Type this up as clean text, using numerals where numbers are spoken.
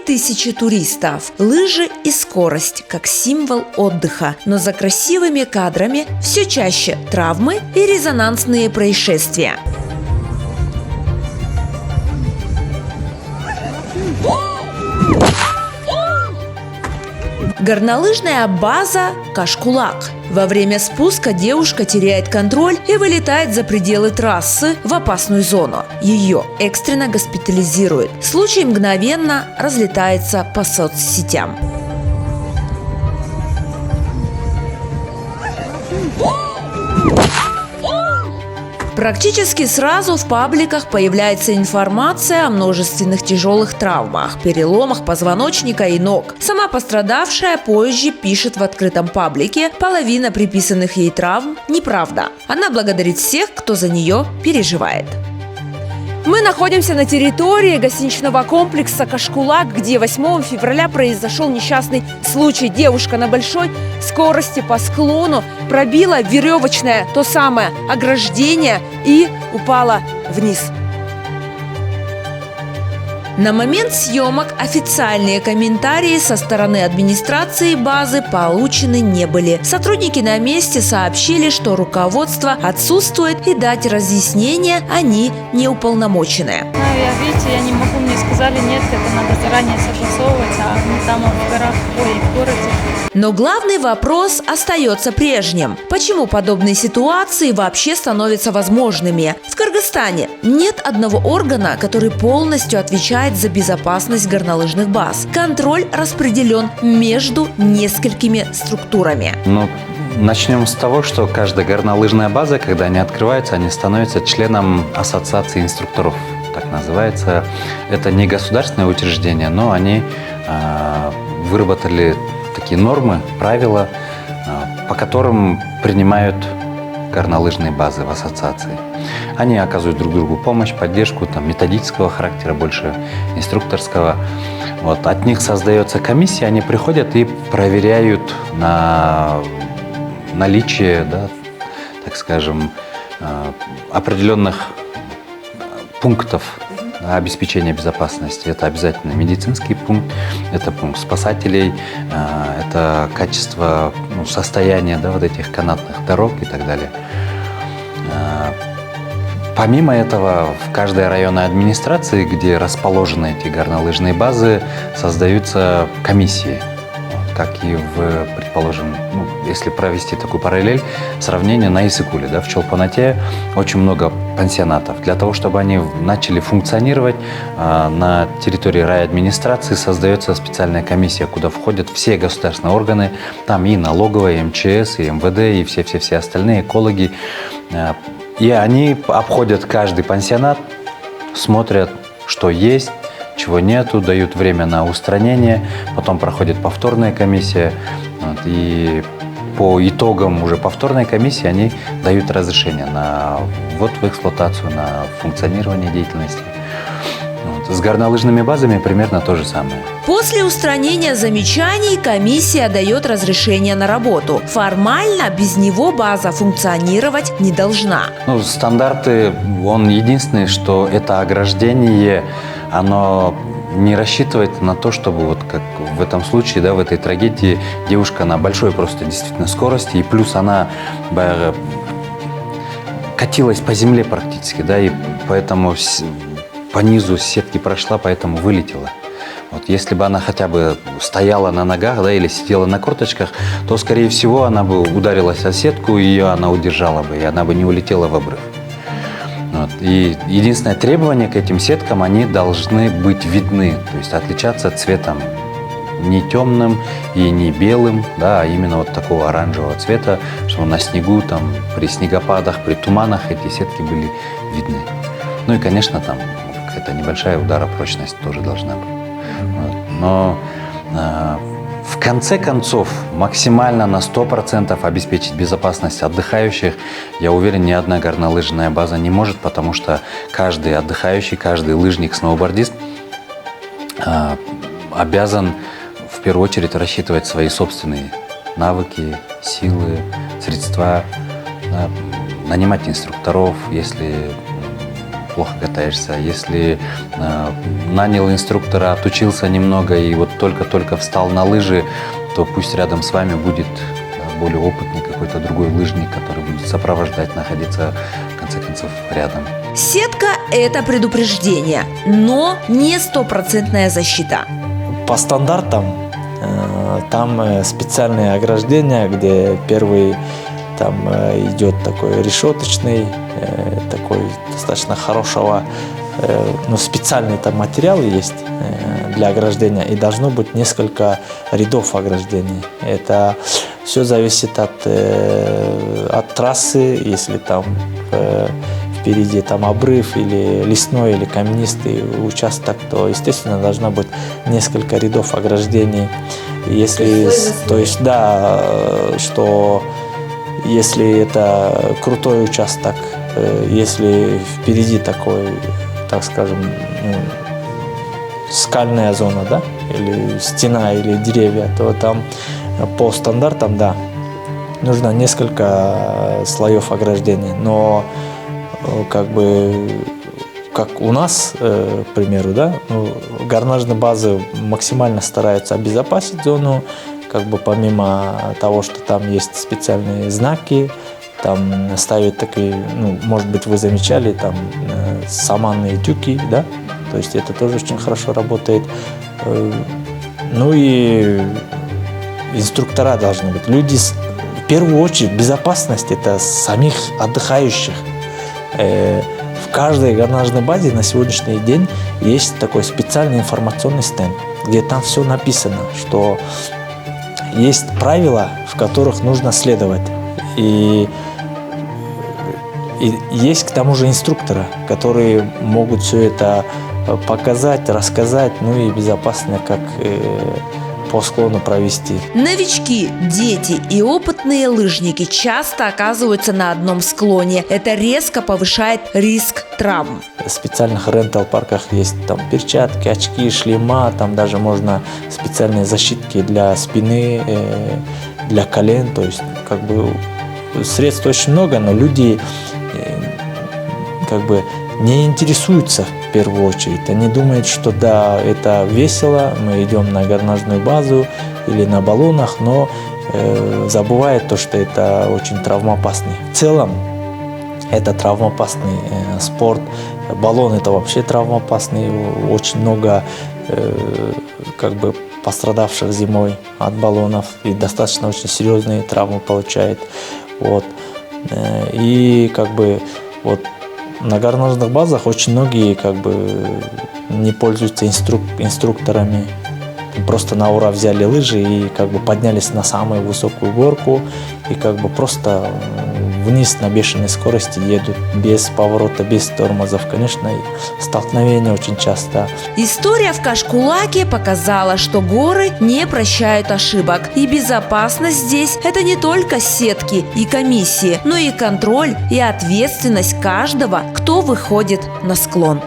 тысячи туристов. Лыжи и скорость как символ отдыха. Но за красивыми кадрами все чаще травмы и резонансные происшествия. Горнолыжная база Кашкулак. Во время спуска девушка теряет контроль и вылетает за пределы трассы в опасную зону. Ее экстренно госпитализируют. Случай мгновенно разлетается по соцсетям. Практически сразу в пабликах появляется информация о множественных тяжелых травмах, переломах позвоночника и ног. Сама пострадавшая позже пишет в открытом паблике: половина приписанных ей травм – неправда. Она благодарит всех, кто за нее переживает. Мы находимся на территории гостиничного комплекса Кашкулак, где 8 февраля произошел несчастный случай. Девушка на большой скорости по склону пробила веревочное, то самое ограждение, и упала вниз. На момент съемок официальные комментарии со стороны администрации базы получены не были. Сотрудники на месте сообщили, что руководство отсутствует и дать разъяснения они не уполномочены. Я не могу, мне сказали, нет, это надо заранее согласовывать, а мы там в горах, в городе. Но главный вопрос остается прежним. Почему подобные ситуации вообще становятся возможными? В Кыргызстане нет одного органа, который полностью отвечает за безопасность горнолыжных баз. Контроль распределен между несколькими структурами. Начнем с того, что каждая горнолыжная база, когда они открываются, они становятся членом ассоциации инструкторов. Так называется. Это не государственное учреждение, но они выработали такие нормы, правила, по которым принимают горнолыжные базы в ассоциации. Они оказывают друг другу помощь, поддержку, методического характера, больше инструкторского. От них создается комиссия, они приходят и проверяют на наличие, так скажем, определенных пунктов обеспечения безопасности. Это обязательно медицинский пункт, это пункт спасателей, это качество, состояния этих канатных дорог и так далее. Помимо этого, в каждой районной администрации, где расположены эти горнолыжные базы, создаются комиссии. Как и предположим, если провести такую параллель, сравнение на Исыкуле, в Чолпанате очень много пансионатов. Для того, чтобы они начали функционировать, на территории райадминистрации создается специальная комиссия, куда входят все государственные органы, там и налоговая, и МЧС, и МВД, и все остальные, экологи. И они обходят каждый пансионат, смотрят, что есть, чего нету, дают время на устранение, потом проходит повторная комиссия, и по итогам уже повторной комиссии они дают разрешение на ввод в эксплуатацию, на функционирование деятельности. С горнолыжными базами примерно то же самое. После устранения замечаний комиссия дает разрешение на работу. Формально без него база функционировать не должна. Стандарты, он единственный, что это ограждение, оно не рассчитывает на то, чтобы как в этом случае, в этой трагедии, девушка на большой просто действительно скорости, и плюс она катилась по земле практически, и поэтому по низу сетки прошла, поэтому вылетела. Если бы она хотя бы стояла на ногах, или сидела на корточках, то, скорее всего, она бы ударилась о сетку, и ее она удержала бы, и она бы не улетела в обрыв. И единственное требование к этим сеткам, они должны быть видны, то есть отличаться цветом не темным и не белым, а именно такого оранжевого цвета, чтобы на снегу, при снегопадах, при туманах эти сетки были видны. И, конечно, какая-то небольшая ударопрочность тоже должна быть. Но в конце концов максимально на 100% обеспечить безопасность отдыхающих, я уверен, ни одна горнолыжная база не может, потому что каждый отдыхающий, каждый лыжник, сноубордист обязан в первую очередь рассчитывать свои собственные навыки, силы, средства, нанимать инструкторов, если плохо катаешься. Если нанял инструктора, отучился немного и вот только-только встал на лыжи, то пусть рядом с вами будет более опытный какой-то другой лыжник, который будет сопровождать, находиться, в конце концов, рядом. Сетка – это предупреждение, но не стопроцентная защита. По стандартам там специальные ограждения, где первый там идет такой решеточный, такой достаточно хорошего, но специальный там материал есть для ограждения, и должно быть несколько рядов ограждений. Это все зависит от трассы, если там впереди там обрыв или лесной, или каменистый участок, то, естественно, должно быть несколько рядов ограждений. Если, то есть, да, что если это крутой участок, если впереди такой, так скажем, скальная зона, да, или стена, или деревья, то там по стандартам, да, нужно несколько слоев ограждения. Но как у нас, к примеру, да, горнолыжные базы максимально стараются обезопасить зону, помимо того, что там есть специальные знаки, там ставят такие, может быть, вы замечали, там саманные тюки, да, то есть это тоже очень хорошо работает. Ну и инструктора должны быть. Люди, в первую очередь, безопасность – это самих отдыхающих. В каждой горнолыжной базе на сегодняшний день есть такой специальный информационный стенд, где там все написано, что есть правила, в которых нужно следовать. И есть к тому же инструкторы, которые могут все это показать, рассказать, и безопасно как по склону провести. Новички, дети и опытные лыжники часто оказываются на одном склоне. Это резко повышает риск травм. В специальных рентал-парках есть там перчатки, очки, шлема, там даже можно специальные защитки для спины, для колен, то есть средств очень много, но люди не интересуются в первую очередь. Они думают, что да, это весело, мы идем на горнолыжную базу или на баллонах, но забывают то, что это очень травмоопасный. В целом это травмоопасный спорт. Баллон – это вообще травмоопасный. Очень много пострадавших зимой от баллонов и достаточно очень серьезные травмы получает. Вот. И на горнолыжных базах очень многие не пользуются инструкторами. Просто на ура взяли лыжи и поднялись на самую высокую горку и просто вниз на бешеной скорости едут без поворота, без тормозов. Конечно, и столкновения очень часто. История в Кашкулаке показала, что горы не прощают ошибок. И безопасность здесь – это не только сетки и комиссии, но и контроль и ответственность каждого, кто выходит на склон.